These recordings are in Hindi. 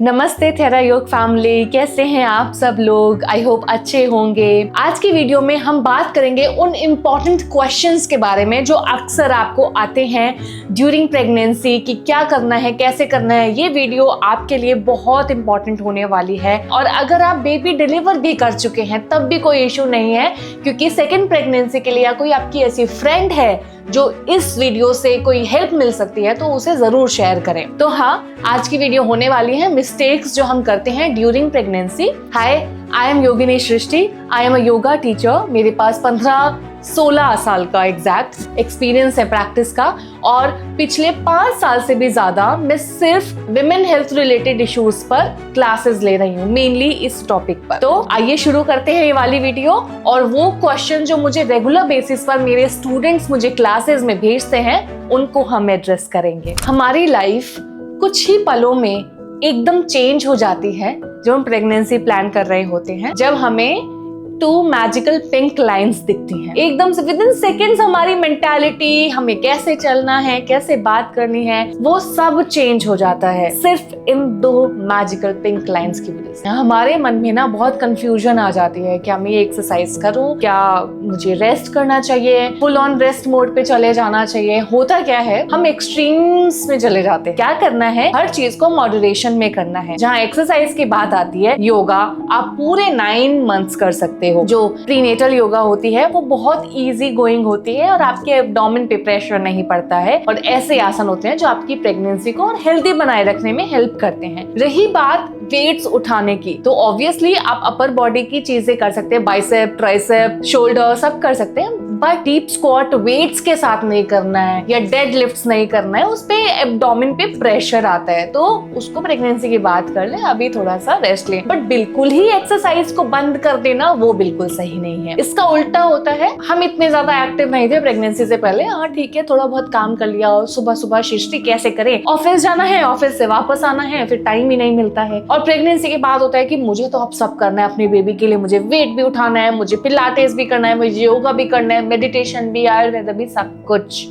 नमस्ते थेरा योग फैमिली, कैसे हैं आप सब लोग। आई होप अच्छे होंगे। आज की वीडियो में हम बात करेंगे उन इम्पॉर्टेंट क्वेश्चंस के बारे में जो अक्सर आपको आते हैं ड्यूरिंग प्रेगनेंसी कि क्या करना है, कैसे करना है। ये वीडियो आपके लिए बहुत इंपॉर्टेंट होने वाली है। और अगर आप बेबी डिलीवर भी कर चुके हैं तब भी कोई इशू नहीं है, क्योंकि सेकेंड प्रेगनेंसी के लिए या कोई आपकी ऐसी फ्रेंड है जो इस वीडियो से कोई हेल्प मिल सकती है तो उसे जरूर शेयर करें। तो हाँ, आज की वीडियो होने वाली है मिस्टेक्स जो हम करते हैं during pregnancy. Hi, I am Yogini Srishti. I am a yoga teacher. मेरे पास 15-16 साल का एग्जैक्ट एक्सपीरियंस है प्रैक्टिस का, और पिछले 5 साल से भी ज्यादा मैं सिर्फ विमेन हेल्थ रिलेटेड इश्यूज पर क्लासेस ले रही हूँ, मेनली इस टॉपिक पर। तो आइए शुरू करते हैं ये वाली वीडियो। और वो क्वेश्चन जो मुझे रेगुलर बेसिस पर मेरे स्टूडेंट्स मुझे क्लासेस में भेजते हैं उनको हम एड्रेस करेंगे। हमारी लाइफ कुछ ही पलों में एकदम चेंज हो जाती है जब हम प्रेगनेंसी प्लान कर रहे होते हैं, जब हमें 2 मैजिकल पिंक लाइंस दिखती हैं। एकदम से विदिन सेकेंड्स हमारी मेंटालिटी, हमें कैसे चलना है, कैसे बात करनी है, वो सब चेंज हो जाता है सिर्फ इन 2 मैजिकल पिंक लाइंस की वजह से। हमारे मन में ना बहुत कंफ्यूजन आ जाती है, क्या मैं ये एक्सरसाइज करूं, क्या मुझे रेस्ट करना चाहिए, फुल ऑन रेस्ट मोड पे चले जाना चाहिए। होता क्या है, हम एक्सट्रीम्स में चले जाते हैं। क्या करना है, हर चीज को मॉडरेशन में करना है। जहाँ एक्सरसाइज की बात आती है, योगा आप पूरे 9 मंथ्स कर सकते हो। जो प्रीनेटल योगा होती है वो बहुत इजी गोइंग होती है और आपके एब्डोमेन पे प्रेशर नहीं पड़ता है, और ऐसे आसन होते हैं जो आपकी प्रेगनेंसी को हेल्दी बनाए रखने में हेल्प करते हैं। रही बात वेट्स उठाने की, तो ऑब्वियसली आप अपर बॉडी की चीजें कर सकते हैं, बाइसेप, ट्राइसेप, शोल्डर सब कर सकते हैं, बट डीप स्क्वाट वेट्स के साथ नहीं करना है या डेड लिफ्ट्स नहीं करना है। उस पे एब्डोमेन पे प्रेशर आता है, तो उसको प्रेगनेंसी की बात कर ले, अभी थोड़ा सा रेस्ट ले। बट बिल्कुल ही एक्सरसाइज को बंद कर देना वो बिल्कुल सही नहीं है। इसका उल्टा होता है, हम इतने ज्यादा एक्टिव नहीं थे प्रेगनेंसी से पहले। हाँ ठीक है, थोड़ा बहुत काम कर लिया, और सुबह सुबह शिष्टी कैसे करें, ऑफिस जाना है, ऑफिस से वापस आना है, फिर टाइम ही नहीं मिलता है। और प्रेगनेंसी के बाद होता है कि मुझे तो अब सब करना है अपनी बेबी के लिए, मुझे वेट भी उठाना है, मुझे पिलाटेस भी करना है, मुझे योगा भी करना है, मेडिटेशन भी, आयुर्वेद भी, सब कुछ।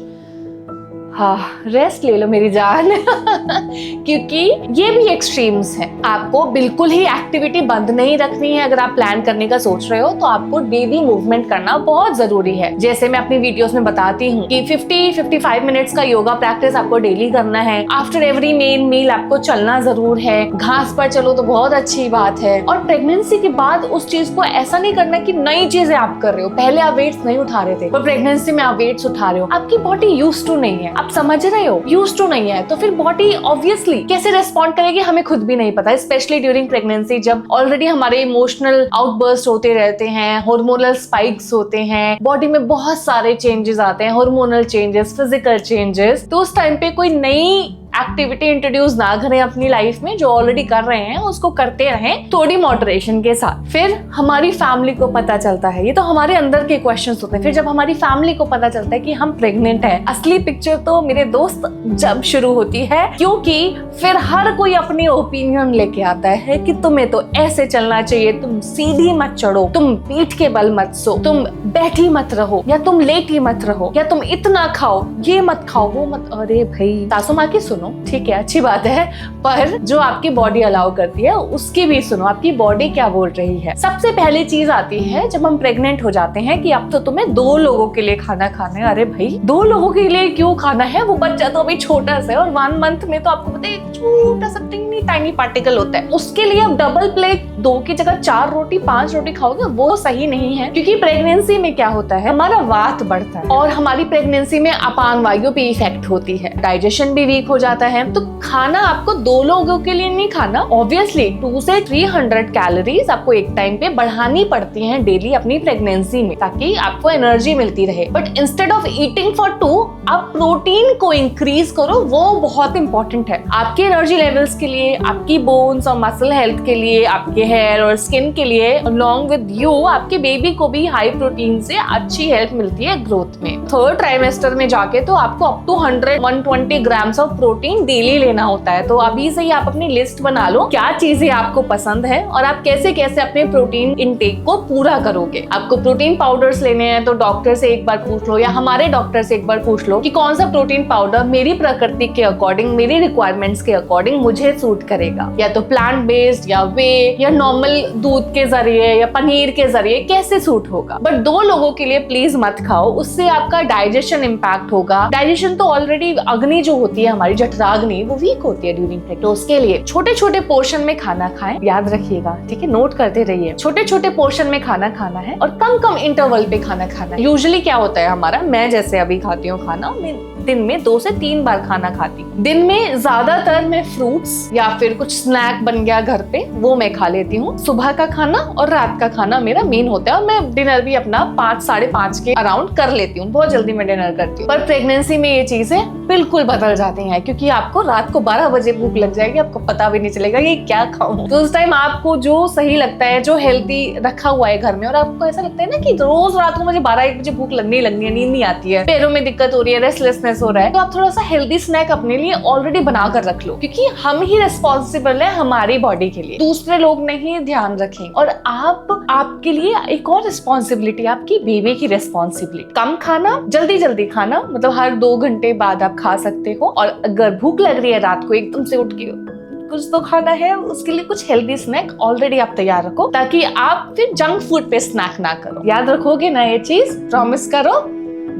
हाँ, रेस्ट ले लो मेरी जान क्योंकि ये भी एक्सट्रीम्स हैं। आपको बिल्कुल ही एक्टिविटी बंद नहीं रखनी है। अगर आप प्लान करने का सोच रहे हो तो आपको डेली मूवमेंट करना बहुत जरूरी है। जैसे मैं अपनी वीडियोस में बताती हूँ कि 50-55 मिनट्स का योगा प्रैक्टिस आपको डेली करना है। आफ्टर एवरी मेन मील आपको चलना जरूर है। घास पर चलो तो बहुत अच्छी बात है। और प्रेगनेंसी के बाद उस चीज को ऐसा नहीं करना कि नई चीजें आप कर रहे हो। पहले आप वेट्स नहीं उठा रहे थे, पर प्रेगनेंसी में आप वेट्स उठा रहे हो। आपकी बॉडी यूज्ड टू नहीं है, आप समझ रहे हो, यूज्ड टू नहीं है, तो फिर बॉडी ऑब्वियसली कैसे रिस्पॉन्ड करेगी हमें खुद भी नहीं पता। स्पेशली ड्यूरिंग प्रेगनेंसी, जब ऑलरेडी हमारे इमोशनल आउटबर्स्ट होते रहते हैं, हार्मोनल स्पाइक्स होते हैं, बॉडी में बहुत सारे चेंजेस आते हैं, हार्मोनल चेंजेस, फिजिकल चेंजेस। तो उस टाइम पे कोई नई एक्टिविटी इंट्रोड्यूस ना करें अपनी लाइफ में। जो ऑलरेडी कर रहे हैं उसको करते रहें थोड़ी मॉडरेशन के साथ। फिर हमारी फैमिली को पता चलता है, ये तो हमारे अंदर के क्वेश्चंस होते हैं। फिर जब हमारी फैमिली को पता चलता है कि हम प्रेग्नेंट हैं, असली पिक्चर तो मेरे दोस्त जब शुरू होती है, क्योंकि फिर हर कोई अपनी ओपिनियन लेके आता है कि तुम्हें तो ऐसे चलना चाहिए, तुम सीधी मत चढ़ो, तुम पीठ के बल मत सो, तुम बैठी मत रहो, या तुम लेटी मत रहो, या तुम इतना खाओ, ये मत खाओ, वो मत। अरे भाई, सासू माँ की सुनो, ठीक है, अच्छी बात है, पर जो आपकी बॉडी अलाउ करती है उसकी भी सुनो, आपकी बॉडी क्या बोल रही है। सबसे पहली चीज आती है जब हम प्रेग्नेंट हो जाते हैं कि अब तो तुम्हें 2 लोगों के लिए खाना खाना है। अरे भाई, 2 लोगों के लिए क्यों खाना है? वो बच्चा तो अभी छोटा सा है, और 1 मंथ में तो आपको पता है छोटा सा टाइनी पार्टिकल होता है। उसके लिए आप डबल प्लेट 2 की जगह 4 रोटी 5 रोटी खाओगे, वो सही नहीं है। क्योंकि प्रेगनेंसी में क्या होता है, हमारा वात बढ़ता है, और हमारी प्रेगनेंसी में अपान वायु पे इफेक्ट होती है, डाइजेशन भी वीक हो जाता है। तो खाना आपको 2 लोगों के लिए नहीं खाना। ऑब्वियसली 200 से 300 कैलोरीज आपको एक टाइम पे बढ़ानी पड़ती हैं डेली अपनी प्रेगनेंसी में, ताकि आपको एनर्जी मिलती रहे। But instead of eating for 2, आप प्रोटीन को इंक्रीज करो, वो बहुत इंपॉर्टेंट है आपके एनर्जी लेवल्स के लिए, आपकी बोन्स और मसल हेल्थ के लिए, आपके हेयर और स्किन के लिए, अलोंग विद यू आपके बेबी को भी हाई प्रोटीन से अच्छी हेल्प मिलती है ग्रोथ में। थर्ड ट्राइमेस्टर में जाके तो आपको up to 100-120 grams of protein daily लेना होता है। तो अभी से ही आप अपनी लिस्ट बना लो क्या चीजें आपको पसंद है और आप कैसे कैसे अपने प्रोटीन इंटेक को पूरा करोगे। आपको प्रोटीन पाउडर्स लेने हैं तो डॉक्टर से एक बार पूछ लो या हमारे डॉक्टर से एक बार पूछ लो कि कौन सा प्रोटीन पाउडर मेरी प्रकृति के अकॉर्डिंग, मेरी रिक्वायरमेंट्स के अकॉर्डिंग मुझे सूट करेगा, या तो प्लांट बेस्ड या वे या नॉर्मल दूध के जरिए या पनीर के जरिए कैसे सूट होगा। बट 2 लोगों के लिए प्लीज मत खाओ, उससे आपका डाइजेशन इंपैक्ट होगा। डाइजेशन तो ऑलरेडी अग्नि जो होती है हमारी जठराग्नि वो वीक होती है ड्यूरिंग प्रेग्नेंसी। तो उसके लिए छोटे छोटे पोर्शन में खाना खाएं, याद रखिएगा, ठीक है, नोट करते रहिए। छोटे छोटे पोर्शन में खाना खाना है और कम कम इंटरवल पे खाना खाना है। यूजुअली क्या होता है हमारा, मैं जैसे अभी खाती हूँ खाना, मैं दिन में 2 से 3 बार खाना खाती हूँ। दिन में ज्यादातर मैं फ्रूट्स या फिर कुछ स्नैक बन गया घर पे वो मैं खा लेती हूँ। सुबह का खाना और रात का खाना मेरा मेन होता है और मैं डिनर भी अपना 5-5:30 के अराउंड कर लेती हूँ। बहुत जल्दी मैं डिनर करती हूँ। पर प्रेगनेंसी में ये चीजें बिल्कुल बदल जाती हैं क्योंकि आपको रात को 12 बजे भूख लग जाएगी, आपको पता भी नहीं चलेगा ये क्या खाऊं। तो उस टाइम आपको जो सही लगता है, जो हेल्दी रखा हुआ है घर में, और आपको ऐसा लगता है ना कि रोज रात को मुझे 12-1 बजे भूख लगनी है, नींद नहीं आती है, पैरों में दिक्कत हो रही है, रेस्टलेसनेस हो रहा है, तो आप थोड़ा सा हेल्दी स्नैक अपने लिए ऑलरेडी बना कर रख लो क्योंकि हम ही रिस्पॉन्सिबल है हमारी बॉडी के लिए, दूसरे लोग नहीं ध्यान रखेंगे। और आपके लिए एक और रिस्पॉन्सिबिलिटी, आपकी बेबी की रिस्पॉन्सिबिलिटी। कम खाना, जल्दी जल्दी खाना, मतलब हर 2 घंटे बाद आप खा सकते हो। और अगर भूख लग रही है रात को एकदम से उठ के कुछ तो खाना है, उसके लिए कुछ हेल्दी स्नैक ऑलरेडी आप तैयार रखो ताकि आप फिर जंक फूड पे स्नैक ना करो। याद रखोगे ना ये चीज, प्रॉमिस करो।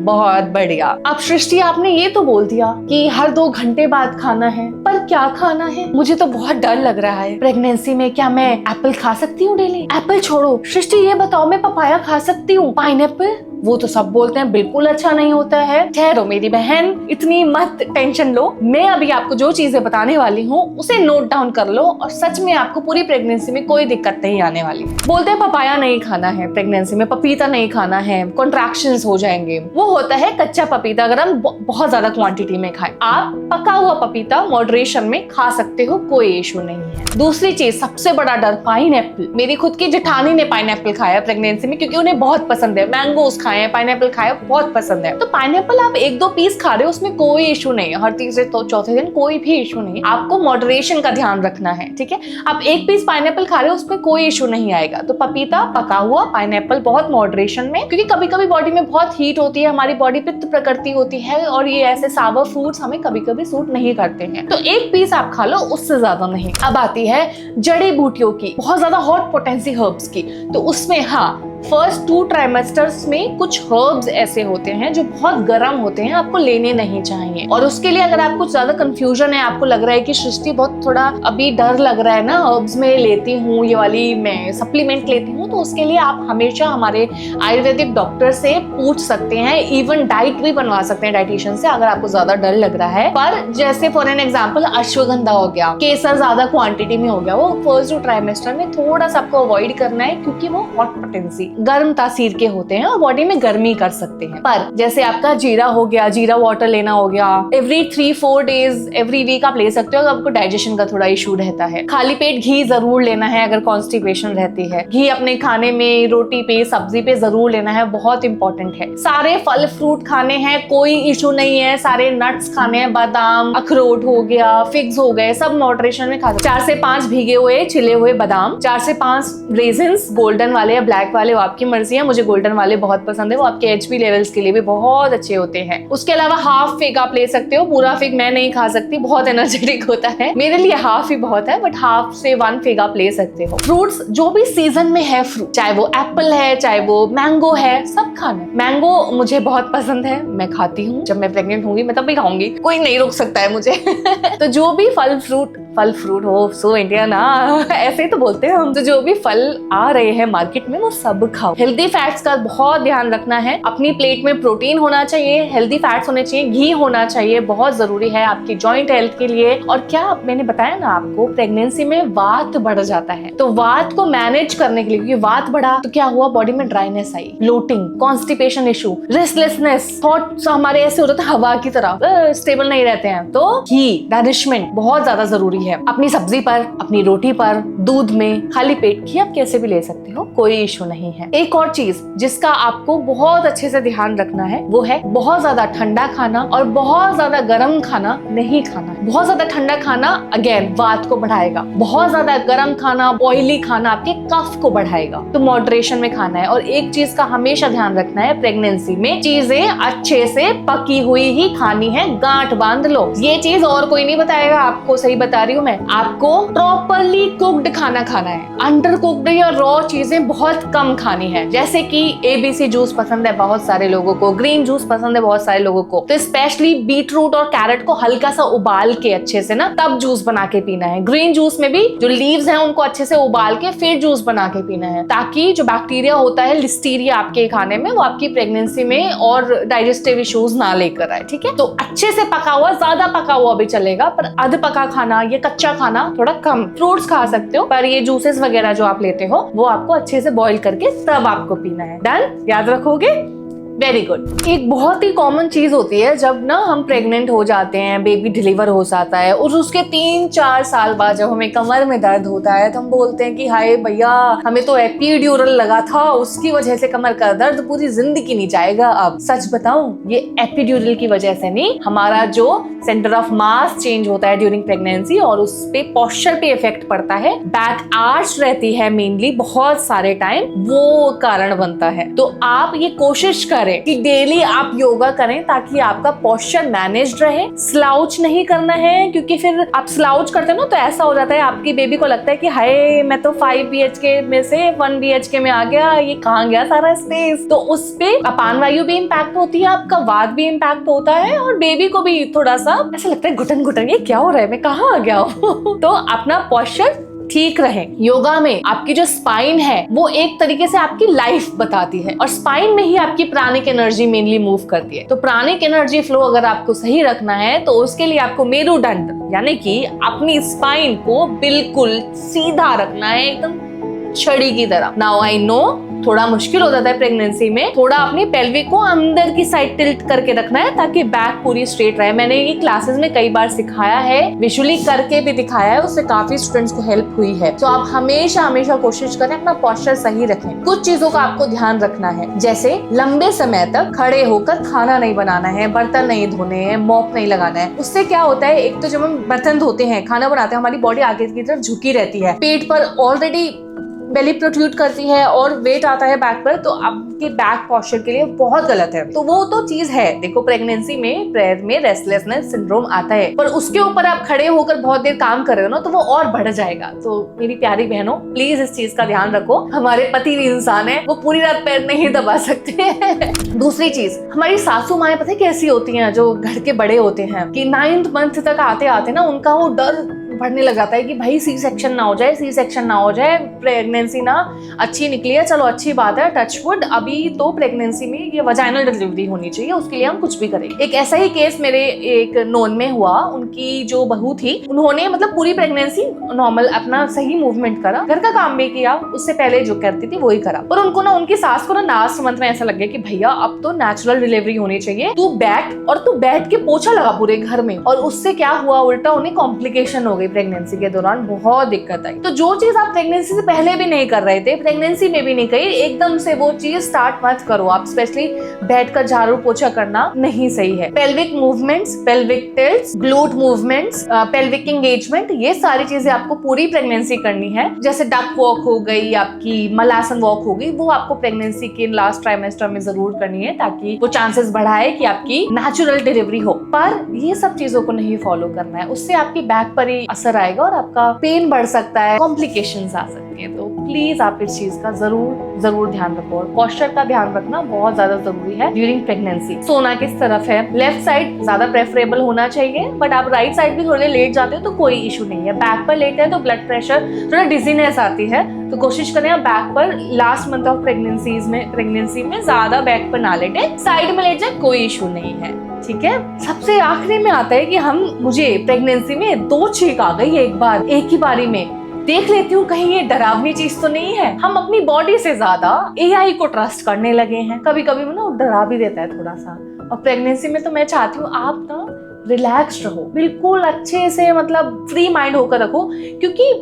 बहुत बढ़िया। अब सृष्टि आपने ये तो बोल दिया कि हर 2 घंटे बाद खाना है, पर क्या खाना है? मुझे तो बहुत डर लग रहा है प्रेगनेंसी में। क्या मैं एप्पल खा सकती हूँ डेली? एप्पल छोड़ो सृष्टि, ये बताओ मैं पपाया खा सकती हूँ? पाइनएप्पल, वो तो सब बोलते हैं बिल्कुल अच्छा नहीं होता है। ठहरो मेरी बहन, इतनी मत टेंशन लो। मैं अभी आपको जो चीजें बताने वाली हूँ उसे नोट डाउन कर लो और सच में आपको पूरी प्रेगनेंसी में कोई दिक्कत नहीं आने वाली। बोलते हैं पपाया नहीं खाना है प्रेगनेंसी में, पपीता नहीं खाना है, कॉन्ट्रैक्शंस हो जाएंगे। वो होता है कच्चा पपीता, अगर हम बहुत ज्यादा क्वांटिटी में खाएं। आप पका हुआ पपीता मॉडरेशन में खा सकते हो, कोई इशू नहीं है। दूसरी चीज, सबसे बड़ा डर, पाइनएप्पल। मेरी खुद की जेठानी ने पाइनएप्पल खाया प्रेगनेंसी में क्योंकि उन्हें बहुत पसंद है। मैंगोस खाए, पाइनएप्पल खाया, बहुत पसंद है। तो पाइनएप्पल आप 1-2 पीस खा रहे हो, उसमें कोई इशू नहीं है। हर तीसरे तो चौथे दिन कोई भी इशू नहीं है। आपको मॉडरेशन का ध्यान रखना है, ठीक है। आप 1 पीस पाइनएप्पल खा रहे हो, उसमें कोई इशू नहीं आएगा। तो पपीता, पका हुआ, पाइनएप्पल बहुत मॉडरेशन में, क्योंकि कभी कभी बॉडी में बहुत हीट होती है, हमारी बॉडी पित्त प्रकृति होती है और ये ऐसे सावर फ्रूट्स हमें कभी कभी सूट नहीं करते हैं। तो 1 पीस आप खा लो, उससे ज्यादा नहीं। अब आती है जड़ी बूटियों की, बहुत ज्यादा हॉट पोटेंसी हर्ब्स की। तो उसमें हाँ, फर्स्ट 2 ट्राइमेस्टर्स में कुछ हर्ब्स ऐसे होते हैं जो बहुत गर्म होते हैं, आपको लेने नहीं चाहिए। और उसके लिए अगर आपको ज्यादा कंफ्यूजन है, आपको लग रहा है कि सृष्टि बहुत थोड़ा अभी डर लग रहा है ना, हर्ब्स में लेती हूँ, ये वाली मैं सप्लीमेंट लेती हूँ, तो उसके लिए आप हमेशा हमारे आयुर्वेदिक डॉक्टर से पूछ सकते हैं। इवन डाइट भी बनवा सकते हैं डाइटिशियन से अगर आपको ज्यादा डर लग रहा है। पर जैसे फॉर एन एग्जाम्पल अश्वगंधा हो गया, केसर ज्यादा क्वांटिटी में हो गया, वो फर्स्ट 2 ट्राइमेस्टर में थोड़ा सा आपको अवॉइड करना है क्योंकि वो हॉट पोटेंसी, गर्म तासीर के होते हैं और बॉडी में गर्मी कर सकते हैं। पर जैसे आपका जीरा हो गया, जीरा वाटर लेना हो गया, एवरी 3-4 डेज, एवरी वीक आप ले सकते हो अगर आपको डाइजेशन का थोड़ा इशू रहता है। खाली पेट घी जरूर लेना है अगर कॉन्स्टिपेशन रहती है। घी अपने खाने में, रोटी पे, सब्जी पे जरूर लेना है, बहुत इंपॉर्टेंट है। सारे फल फ्रूट खाने हैं, कोई इशू नहीं है। सारे नट्स खाने हैं, बादाम, अखरोट हो गया, फिग्स हो गए, सब मॉडरेशन में खा सकते। 4 से 5 भीगे हुए छिले हुए बादाम, 4 से 5 रेजिन्स, गोल्डन वाले या ब्लैक वाले, वो आपकी मर्जी है। मुझे गोल्डन वाले बहुत पसंद है, वो आपके एचपी लेवल्स के लिए भी बहुत अच्छे होते हैं। उसके अलावा हाफ फिग आप ले सकते हो, पूरा फिग मैं नहीं खा सकती, बहुत एनर्जेटिक होता है, मेरे लिए हाफ ही बहुत है, बट हाफ से 1 फिग आप ले सकते हो। फ्रूट्स जो भी सीजन में है, फ्रूट चाहे वो एप्पल है, चाहे वो मैंगो है, सब खाना। मैंगो मुझे बहुत पसंद है, मैं खाती हूँ। जब मैं प्रेग्नेंट होंगी मैं तब भी खाऊंगी, कोई नहीं रोक सकता है मुझे। तो जो भी फल फ्रूट हो, सो इंडिया ना, ऐसे ही तो बोलते हैं हम। तो जो भी फल आ रहे हैं मार्केट में वो सब खाओ। हेल्दी फैट्स का बहुत ध्यान रखना है। अपनी प्लेट में प्रोटीन होना चाहिए, हेल्दी फैट्स होने चाहिए, घी होना चाहिए, बहुत जरूरी है आपकी जॉइंट हेल्थ के लिए। और क्या मैंने बताया ना आपको, प्रेगनेंसी में वात बढ़ जाता है, तो वात को मैनेज करने के लिए, क्योंकि वात बढ़ा तो क्या हुआ, बॉडी में ड्राइनेस आई, bloating, constipation issue, restlessness, thoughts हमारे ऐसे हो रहे थे हवा की तरह स्टेबल नहीं रहते हैं। तो घी, नरिशमेंट बहुत ज्यादा जरूरी भी है। अपनी सब्जी पर, अपनी रोटी पर, दूध में, खाली पेट की आप कैसे भी ले सकते हो, कोई इशू नहीं है। एक और चीज जिसका आपको बहुत अच्छे से ध्यान रखना है वो है बहुत ज्यादा ठंडा खाना और बहुत ज्यादा गर्म खाना नहीं खाना। बहुत ज्यादा ठंडा खाना अगेन वात को बढ़ाएगा, बहुत ज्यादा गर्म खाना, ऑयली खाना आपके कफ को बढ़ाएगा। तो मॉडरेशन में खाना है। और एक चीज का हमेशा ध्यान रखना है, प्रेगनेंसी में चीजें अच्छे से पकी हुई ही खानी है, गांठ बांध लो। ये चीज और कोई नहीं बताएगा आपको, सही बता रही हूँ मैं। आपको प्रॉपरली कुक्ड खाना खाना है, अंडर कुक्ड या रॉ चीजें बहुत कम खानी है। जैसे कि ABC जूस पसंद है बहुत सारे लोगों को, ग्रीन जूस पसंद है बहुत सारे लोगों को, तो स्पेशली बीटरूट और कैरेट को हल्का सा उबाल के अच्छे से ना तब जूस बना के पीना है। ग्रीन जूस में भी जो लीव्स हैं उनको अच्छे से उबाल के फिर जूस बना के पीना है, ताकि जो बैक्टीरिया होता है लिस्टीरिया आपके खाने में, वो आपकी प्रेगनेंसी में और डाइजेस्टिव इश्यूज ना लेकर आए। ठीक है, तो अच्छे से पका हुआ, ज्यादा पका हुआ भी चलेगा, पर अध पका खाना या कच्चा खाना थोड़ा कम। फ्रूट्स खा सकते हो, पर ये जूसेस वगैरह जो आप लेते हो वो आपको अच्छे से बॉईल करके तब आपको पीना है। डन? याद रखोगे? Very good. एक बहुत ही कॉमन चीज होती है जब ना हम प्रेग्नेंट हो जाते हैं, बेबी डिलीवर हो जाता है और उसके 3-4 साल बाद जब हमें कमर में दर्द होता है तो हम बोलते हैं कि हाय भैया, हमें तो एपिड्यूरल लगा था, उसकी वजह से कमर का दर्द पूरी जिंदगी नहीं जाएगा। अब सच बताऊं, ये एपिड्यूरल की वजह से नहीं, हमारा जो सेंटर ऑफ मास चेंज होता है ड्यूरिंग प्रेगनेंसी और उस पे पोस्चर पे इफेक्ट पड़ता है, बैक आर्च रहती है मेनली बहुत सारे टाइम, वो कारण बनता है। तो आप ये कोशिश करें कि डेली आप योगा करें ताकि आपका पोस्चर मैनेज्ड रहे। स्लाउच नहीं करना है, क्योंकि फिर आप स्लाउच करते हो ना तो ऐसा हो जाता है आपकी बेबी को लगता है कि हाय मैं तो 5 BHK में से 1 BHK में आ गया, ये कहाँ गया सारा स्पेस। तो उस पे अपान वायु भी इम्पैक्ट होती है, आपका वात भी इम्पैक्ट होता है और बेबी को भी थोड़ा सा ऐसा लगता है घुटन घुटन, ये क्या हो रहा है, मैं कहाँ आ गया हूँ। तो अपना पोस्चर ठीक रहे। योगा में आपकी जो स्पाइन है वो एक तरीके से आपकी लाइफ बताती है और स्पाइन में ही आपकी प्राणिक एनर्जी मेनली मूव करती है। तो प्राणिक एनर्जी फ्लो अगर आपको सही रखना है तो उसके लिए आपको मेरुदंड यानी कि अपनी स्पाइन को बिल्कुल सीधा रखना है, एकदम छड़ी की तरह। नाउ आई नो थोड़ा मुश्किल हो जाता है प्रेगनेंसी में, थोड़ा अपनी पेल्विक को अंदर की साइड टिल्ट करके रखना है ताकि बैक पूरी स्ट्रेट रहे। मैंने ये क्लासेस में कई बार सिखाया है, विजुअली करके भी दिखाया है, उससे काफी स्टूडेंट्स को हेल्प हुई है। तो आप हमेशा हमेशा कोशिश करें अपना पोस्चर सही रखें। कुछ चीजों का आपको ध्यान रखना है, जैसे लंबे समय तक खड़े होकर खाना नहीं बनाना है, बर्तन नहीं धोने हैं, मॉप नहीं लगाना है। उससे क्या होता है, एक तो जब हम बर्तन धोते हैं, खाना बनाते हैं, हमारी बॉडी आगे की तरफ झुकी रहती है, पेट पर ऑलरेडी बेली प्रोट्रूड करती है और वेट आता है बैक पर, तो आपके बैक पोस्चर के लिए बहुत गलत है। तो वो तो चीज है, देखो प्रेगनेंसी में पैर में रेस्टलेसनेस सिंड्रोम आता है, पर उसके ऊपर आप खड़े होकर बहुत देर काम कर रहे हो ना तो वो और बढ़ जाएगा। तो मेरी प्यारी बहनों, प्लीज इस चीज का ध्यान रखो। हमारे पति भी इंसान है, वो पूरी रात पैर नहीं दबा सकते। दूसरी चीज, हमारी सासू माएं पता है कैसी होती हैं, जो घर के बड़े होते हैं, कि 9th मंथ तक आते आते ना उनका वो डर बढ़ने लग जाता है कि भाई सी सेक्शन ना हो जाए, सी सेक्शन ना हो जाए, प्रेगनेंसी ना अच्छी निकली है, चलो अच्छी बात है, टच वुड, अभी तो प्रेगनेंसी में ये वजाइनल डिलीवरी होनी चाहिए, उसके लिए हम कुछ भी करेंगे। एक ऐसा ही केस मेरे एक नोन में हुआ, उनकी जो बहू थी, उन्होंने मतलब पूरी प्रेगनेंसी नॉर्मल अपना सही मूवमेंट करा, घर का काम भी किया, उससे पहले जो करती थी वही करा, पर उनको ना उनकी सास को ना लास्ट मंथ में ऐसा लग गया कि भैया अब तो नेचुरल डिलीवरी होनी चाहिए, तू बैठ, और तू बैठ के पोछा लगा पूरे घर में। और उससे क्या हुआ, उल्टा उन्हें कॉम्प्लिकेशन हो गई, प्रेगनेंसी के दौरान बहुत दिक्कत आई। तो जो चीज आप प्रेगनेंसी से पहले भी नहीं कर रहे थे, प्रेगनेंसी में भी नहीं करी, एकदम से वो चीज स्टार्ट मत करो आप। स्पेशली बैठकर झाड़ू पोछा करना नहीं सही है। Pelvic movements, pelvic tilts, glute movements, pelvic engagement, ये सारी चीजें आपको पूरी प्रेगनेंसी करनी है। जैसे डक वॉक हो गई, आपकी मलासन वॉक हो गई, वो आपको प्रेगनेंसी के लास्ट ट्राइमेस्टर में जरूर करनी है ताकि वो चांसेस बढ़ाए कि आपकी नेचुरल डिलीवरी हो। पर ये सब चीजों को नहीं फॉलो करना है, उससे आपकी बैक पर ही असर आएगा और आपका पेन बढ़ सकता है, कॉम्प्लिकेशंस आ सकती हैं। तो प्लीज आप इस चीज का जरूर ध्यान रखो और पोस्चर का ध्यान रखना बहुत ज्यादा जरूरी है ड्यूरिंग प्रेगनेंसी। सोना किस तरफ है, लेफ्ट साइड ज्यादा प्रेफरेबल होना चाहिए, बट आप राइट साइड भी थोड़े लेट जाते हो तो कोई इशू नहीं है। बैक पर लेटे हैं तो ब्लड प्रेशर, थोड़ा डिजीनेस आती है, तो कोशिश करें आप बैक पर लास्ट मंथ ऑफ प्रेगनेंसी में ज्यादा बैक पर ना लेटे, साइड में लेट जाए, कोई इशू नहीं है। ठीक है, सबसे आखिरी में आता है कि मुझे प्रेगनेंसी में 2 छींक आ गई एक ही बारी में, देख लेती हूँ कहीं ये डरावनी चीज तो नहीं है। हम अपनी बॉडी से ज्यादा AI को ट्रस्ट करने लगे हैं, कभी कभी ना डरा भी देता है थोड़ा सा। और प्रेगनेंसी में तो मैं चाहती हूँ आप ना रिलैक्स्ड रहो, बिल्कुल अच्छे से मतलब फ्री माइंड होकर रखो, क्योंकि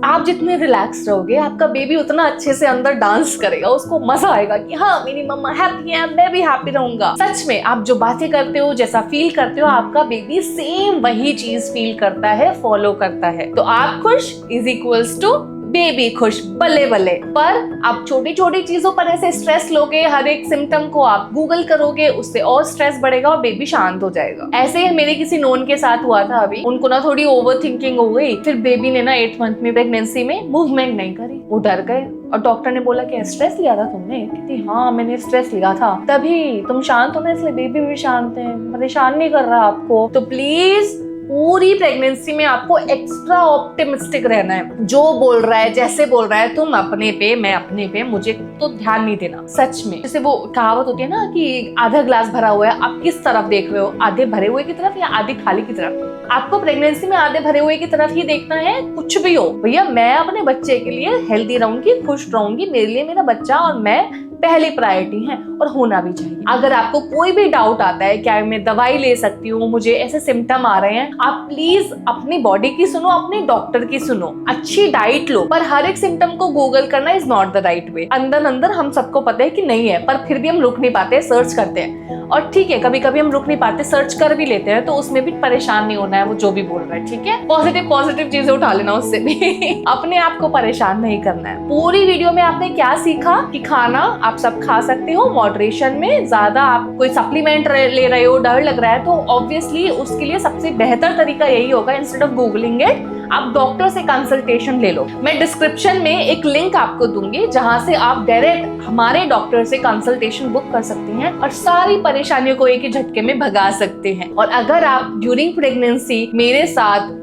आप जितने रिलैक्स रहोगे आपका बेबी उतना अच्छे से अंदर डांस करेगा, उसको मजा आएगा कि हाँ मेरी मम्मा हैप्पी है, मैं भी हैप्पी रहूंगा। सच में आप जो बातें करते हो, जैसा फील करते हो, आपका बेबी सेम वही चीज फील करता है, फॉलो करता है। तो आप खुश इज इक्वल्स टू बेबी खुश, बल्ले बल्ले। पर आप छोटी छोटी चीजों पर ऐसे स्ट्रेस लोगे, हर एक सिम्टम को आप गूगल करोगे, उससे और स्ट्रेस बढ़ेगा और बेबी शांत हो जाएगा। ऐसे ही मेरे किसी नोन के साथ हुआ था अभी, उनको ना थोड़ी ओवर थिंकिंग हो गई, फिर बेबी ने ना 8 मंथ में प्रेगनेंसी में मूवमेंट नहीं करी, वो डर गए और डॉक्टर ने बोला कि स्ट्रेस लिया था तुमने? कहती हाँ मैंने स्ट्रेस लिया था, तभी तुम शांत हो ना, इसलिए बेबी भी शांत है, परेशान नहीं कर रहा आपको। तो प्लीज पूरी प्रेगनेंसी में आपको एक्स्ट्रा ऑप्टिमिस्टिक रहना है। जो बोल रहा है, जैसे बोल रहा है, तुम अपने पे, मैं अपने पे, मुझे तो ध्यान नहीं देना। सच में जैसे वो कहावत होती है ना कि आधा ग्लास भरा हुआ है, आप किस तरफ देख रहे हो, आधे भरे हुए की तरफ या आधे खाली की तरफ? आपको प्रेगनेंसी में आधे भरे हुए की तरफ ही देखना है, कुछ भी हो। भैया मैं अपने बच्चे के लिए हेल्दी रहूंगी, खुश रहूंगी, मेरे लिए मेरा बच्चा और मैं पहली प्रायोरिटी है, और होना भी चाहिए। अगर आपको कोई भी डाउट आता है क्या मैं दवाई ले सकती हूँ, मुझे ऐसे सिम्टम आ रहे हैं, आप प्लीज अपनी बॉडी की सुनो, अपने डॉक्टर की सुनो, अच्छी डाइट लो। पर हर एक सिम्टम को गूगल करना is not the right way. अंदर अंदर हम सबको पता है कि नहीं है, पर फिर भी हम रुक नहीं पाते, सर्च करते हैं। और ठीक है, कभी कभी हम रुक नहीं पाते, सर्च कर भी लेते हैं, तो उसमें भी परेशान नहीं होना है, वो जो भी बोल रहा है, ठीक है। पॉजिटिव चीजें उठा लेना उससे भी अपने आप को परेशान नहीं करना है। पूरी वीडियो में आपने क्या सीखा कि खाना आप सब खा सकते हो मॉडरेशन में, ज्यादा आप कोई सप्लीमेंट ले रहे हो, डर लग रहा है, तो ऑब्वियसली उसके लिए सबसे बेहतर तरीका यही होगा, इंस्टेड ऑफ गूगलिंग इट आप डॉक्टर से कंसल्टेशन ले लो। मैं डिस्क्रिप्शन में एक लिंक आपको दूंगी जहां से आप डायरेक्ट हमारे डॉक्टर से कंसल्टेशन बुक कर सकते हैं और सारी परेशानियों को एक ही झटके में भगा सकते हैं। और अगर आप ड्यूरिंग प्रेगनेंसी मेरे साथ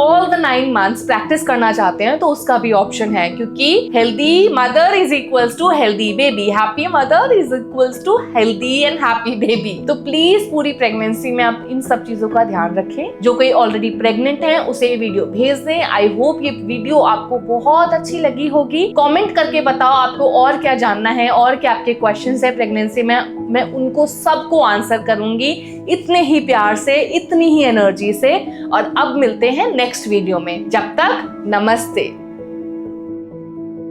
ऑल द 9 months प्रैक्टिस करना चाहते हैं तो उसका भी ऑप्शन है, क्योंकि healthy mother is equals to healthy baby, happy mother is equals to healthy and happy baby. तो प्लीज पूरी प्रेगनेंसी में आप इन सब चीजों का ध्यान रखें। जो कोई ऑलरेडी प्रेग्नेंट है उसे ये वीडियो भेज दें। आई होप ये वीडियो आपको बहुत अच्छी लगी होगी। कॉमेंट करके बताओ आपको और क्या जानना है और क्या आपके क्वेश्चन है प्रेगनेंसी में, मैं उनको सबको आंसर करूंगी इतने ही प्यार से, इतनी ही एनर्जी से। और अब मिलते हैं नेक्स्ट वीडियो में, जब तक नमस्ते।